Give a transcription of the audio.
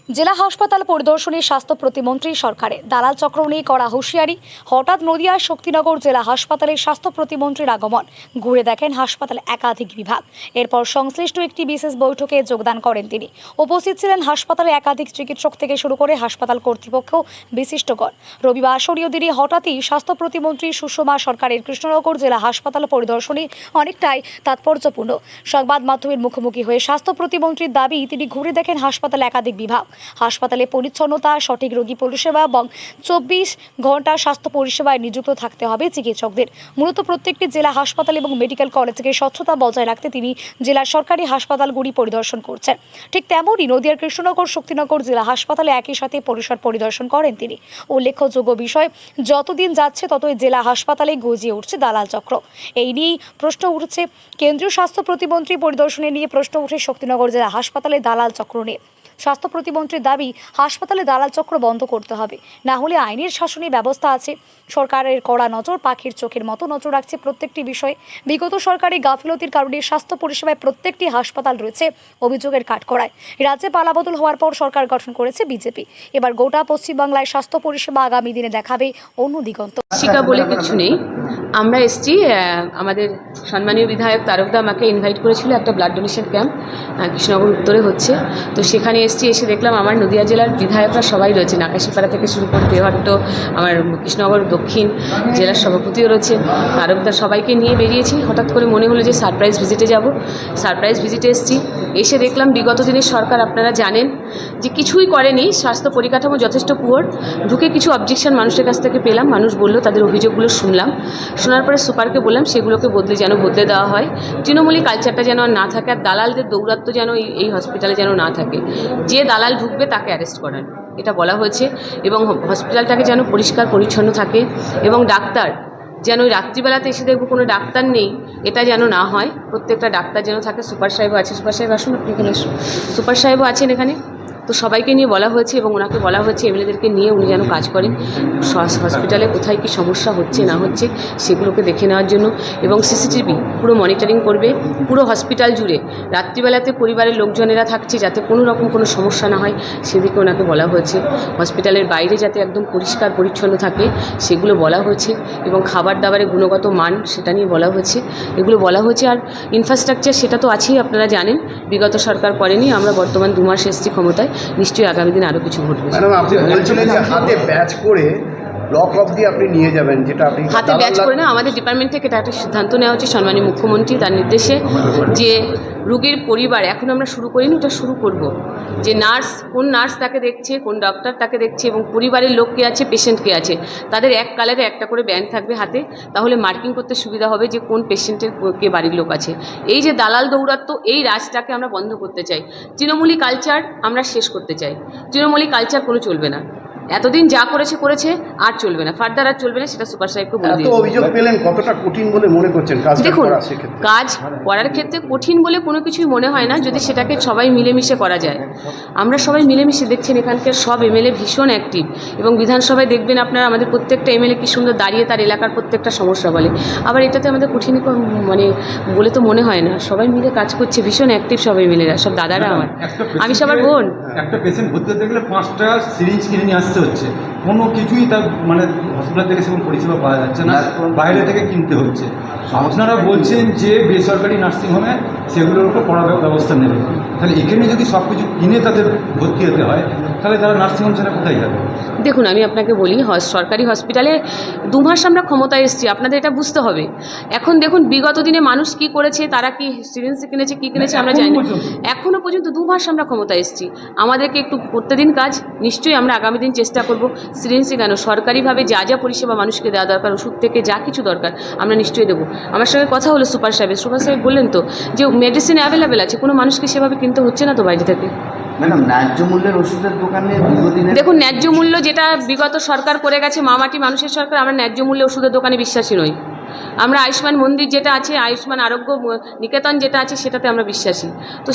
জেলা হাসপাতাল পরিদর্শনে স্বাস্থ্য প্রতিমন্ত্রী সরকারে দালাল চক্র নিয়ে করা হুঁশিয়ারি। হঠাৎ নদিয়ার শক্তিনগর জেলা হাসপাতালে স্বাস্থ্য প্রতিমন্ত্রীর আগমন। ঘুরে দেখেন হাসপাতালে একাধিক বিভাগ। এরপর সংশ্লিষ্ট একটি বিশেষ বৈঠকে যোগদান করেন তিনি। উপস্থিত ছিলেন হাসপাতালে একাধিক চিকিৎসক থেকে শুরু করে হাসপাতাল কর্তৃপক্ষ, বিশিষ্টগণ। রবিবার আসরীয় দিনে হঠাৎই স্বাস্থ্য প্রতিমন্ত্রী সুষমা সরকারের কৃষ্ণনগর জেলা হাসপাতাল পরিদর্শনে অনেকটাই তাৎপর্যপূর্ণ। সংবাদ মাধ্যমের মুখোমুখি হয়ে স্বাস্থ্য প্রতিমন্ত্রীর দাবি, তিনি ঘুরে দেখেন হাসপাতালে একাধিক বিভাগ। হাসপাতালে পরিচ্ছন্নতা, সঠিক রোগী পরিষেবা এবং 24 ঘন্টা স্বাস্থ্য পরিষেবায় নিযুক্ত থাকতে হবে চিকিৎসকদের। মূলত প্রত্যেকটি জেলা হাসপাতাল এবং মেডিকেল কলেজকে স্বচ্ছতা বজায় রাখতে তিনি জেলার সরকারি হাসপাতালগুলি পরিদর্শন করছেন। ঠিক তেমনই নদিয়ার কৃষ্ণনগর শক্তিনগর জেলা হাসপাতালে একই সাথে পরিসর পরিদর্শন করেন তিনি। উল্লেখযোগ্য বিষয়, যতদিন যাচ্ছে ততই জেলা হাসপাতালে গজিয়ে উঠছে দালাল চক্র। এই নিয়েই প্রশ্ন উঠছে কেন্দ্রীয় স্বাস্থ্য প্রতিমন্ত্রী পরিদর্শনে নিয়ে প্রশ্ন উঠে শক্তিনগর জেলা হাসপাতালে দালাল চক্র নিয়ে। স্বাস্থ্য প্রতিমন্ত্রীর দাবি, হাসপাতালে দালাল চক্র বন্ধ করতে হবে, না হলে আইনের শাসনের ব্যবস্থা আছে। সরকারের কড়া নজর পাখির চোখের মতো নজর রাখছে প্রত্যেকটি বিষয়ে। বিগত সরকারি গাফিলতির কারণে স্বাস্থ্য পরিষেবায় প্রত্যেকটি হাসপাতাল রয়েছে অভিযোগের কাঠগড়ায়। রাজ্যে পালাবদল হওয়ার পর সরকার গঠন করেছে বিজেপি। এবার গোটা পশ্চিমবাংলায় স্বাস্থ্য পরিষেবা আগামী দিনে দেখাবে অন্য দিগন্ত। শিকা বলে কিছু নেই। আমরা এসছি, আমাদের সম্মানীয় বিধায়ক তারকদা আমাকে ইনভাইট করেছিল, একটা ব্লাড ডোনেশন ক্যাম্প কৃষ্ণনগর উত্তরে হচ্ছে। তো সেখানে এসছি, এসে দেখলাম আমার নদিয়া জেলার বিধায়করা সবাই রয়েছে, আকাশীপাড়া থেকে শুরু করে দেওয়াট্ট, আমার কৃষ্ণনগর দক্ষিণ জেলার সভাপতিও রয়েছে, তারকদা, সবাইকে নিয়ে বেরিয়েছি। হঠাৎ করে মনে হলো যে সারপ্রাইজ ভিজিটে যাব। সারপ্রাইজ ভিজিটে এসছি, এসে দেখলাম বিগত দিনের সরকার, আপনারা জানেন যে কিছুই করেনি। স্বাস্থ্য পরিকাঠামো যথেষ্ট পুয়ার। ঢুকে কিছু অবজেকশন মানুষের কাছ থেকে পেলাম, মানুষ বললো, তাদের অভিযোগগুলো শুনলাম। শোনার পরে সুপারকে বললাম সেগুলোকে বদলে দেওয়া হয়। তৃণমূলী কালচারটা যেন আর না থাকে, আর দালালদের দৌরাত্ম্য যেন এই হসপিটালে যেন না থাকে। যে দালাল ঢুকবে তাকে অ্যারেস্ট করান, এটা বলা হয়েছে। এবং হসপিটালটাকে যেন পরিষ্কার পরিচ্ছন্ন থাকে, এবং ডাক্তার যেন ওই রাত্রিবেলাতে এসে দেখবো কোনো ডাক্তার নেই, এটা যেন না হয়। প্রত্যেকটা ডাক্তার যেন থাকে। সুপার সাহেবও আছে, সুপার সাহেব আসুন, আপনি এখানে আসুন। সুপার সাহেবও আছেন এখানে। তো সবাইকে নিয়ে বলা হয়েছে, এবং ওনাকে বলা হয়েছে এমএলএদেরকে নিয়ে উনি যেন কাজ করেন হসপিটালে কোথায় কী সমস্যা হচ্ছে না হচ্ছে সেগুলোকে দেখে নেওয়ার জন্য। এবং সিসিটিভি পুরো মনিটরিং করবে পুরো হসপিটাল জুড়ে। রাত্রিবেলাতে পরিবারের লোকজনেরা থাকছে, যাতে কোনো রকম কোনো সমস্যা না হয় সেদিকে ওনাকে বলা হয়েছে। হসপিটালের বাইরে যাতে একদম পরিষ্কার পরিচ্ছন্ন থাকে সেগুলো বলা হয়েছে, এবং খাবার দাবারের গুণগত মান সেটা নিয়ে বলা হয়েছে, এগুলো বলা হয়েছে। আর ইনফ্রাস্ট্রাকচার সেটা তো আছেই, আপনারা জানেন বিগত সরকার করেনি। আমরা বর্তমান 2 মাস এসেছি ক্ষমতায়, নিশ্চয়ই আগামী দিনে আরও কিছু ঘটবে। ম্যাডাম, আপনি বলছিলেন যে হাতে ব্যাচ করে ব্লক অবধি আপনি নিয়ে যাবেন, যেটা আপনি হাতে ব্যাচ করে না, আমাদের ডিপার্টমেন্ট থেকে এটা একটা সিদ্ধান্ত নেওয়া হচ্ছে সম্মানীয় মুখ্যমন্ত্রী তার নির্দেশে, যে রোগীর পরিবার, এখন আমরা শুরু করিনি, ওটা শুরু করব। যে নার্স, কোন নার্স তাকে দেখছে, কোন ডক্টর তাকে দেখছে, এবং পরিবারের লোক কে আছে, পেশেন্ট কে আছে, তাদের এক কালারে একটা করে ব্যান্ড থাকবে হাতে। তাহলে মার্কিং করতে সুবিধা হবে যে কোন পেশেন্টের কে বাড়ির লোক আছে। এই যে দালাল দৌরাত্ম্য, এই রাজটাকে আমরা বন্ধ করতে চাই। তৃণমূলী কালচার আমরা শেষ করতে চাই। তৃণমূলী কালচার কোনো চলবে না। এতদিন যা করেছে আর চলবে না, ফার্দার আর চলবে না, সেটা সুপার সাহেবকে বলে দিয়ে। অভিযোগ পেলেন, কতটা কঠিন বলে মনে করছেন কাজ? দেখুন, কাজ করার ক্ষেত্রে কঠিন বলে কোনো কিছুই মনে হয় না, যদি সেটাকে সবাই মিলেমিশে করা যায়। আমরা সবাই মিলেমিশে, দেখছেন এখানকার সব এমএলএ ভীষণ অ্যাক্টিভ, এবং বিধানসভায় দেখবেন আপনারা আমাদের প্রত্যেকটা এমএলএ কী সুন্দর দাঁড়িয়ে তার এলাকার প্রত্যেকটা সমস্যা বলে। আবার এটাতে আমাদের কঠিন মানে বলে তো মনে হয় না, সবাই মিলে কাজ করছে, ভীষণ অ্যাক্টিভ সব এমএলএরা, সব দাদারা আমার। আমি সবার বোন। একটা পেশেন্ট ভর্তি হতে গেলে 5টা সিরিঞ্জ কিনে নিয়ে আসতে হচ্ছে, কোনো কিছুই তার মানে হসপিটাল থেকে সেরকম পরিষেবা পাওয়া যাচ্ছে না, বাইরে থেকে কিনতে হচ্ছে। আপনারা বলছেন যে বেসরকারি নার্সিংহোমে সেগুলোর উপর কড়া ব্যবস্থা নেবে, তাহলে এখানে যদি সব কিছু কিনে তাদের ভর্তি হতে হয়, তাহলে তারা নার্সিংহোম ছেড়ে কোথায় যাবে? দেখুন, আমি আপনাকে বলি, সরকারি হসপিটালে 2 মাস আমরা ক্ষমতায় এসেছি, আপনাদের এটা বুঝতে হবে। এখন দেখুন বিগত দিনে মানুষ কি করেছে, তারা কি সিরিঞ্জ কিনেছে, কি কিনেছে আমরা জানি না। এখনও পর্যন্ত 2 মাস আমরা ক্ষমতায় এসেছি, আমাদেরকে একটু করতে দিন কাজ। নিশ্চয়ই আমরা আগামী দিন চেষ্টা করব। সিরিঞ্জ কেন, সরকারিভাবে যা যা পরিষেবা মানুষকে দেওয়া দরকার, ওষুধ থেকে যা কিছু দরকার আমরা নিশ্চয়ই দেবো। আমার সঙ্গে কথা হলো সুপার সাহেব বললেন তো যে মেডিসিন অ্যাভেলেবেল আছে, কোনো মানুষকে সেভাবে কিনতে হচ্ছে না তো বাইরে থেকে। ম্যাডাম, ন্যায্য মূল্যের ওষুধের দোকানে দেখুন, ন্যায্য মূল্য যেটা বিগত সরকার করে গেছে, মামাটি মানুষের সরকার, আমরা ন্যায্য মূল্যে ওষুধের দোকানে বিশ্বাসী নই। আমরা আয়ুষ্মান মন্দির যেটা আছে, আয়ুষ্মান আরোগ্য নিকেতন যেটা আছে, সেটাতে আমরা বিশ্বাসী। তো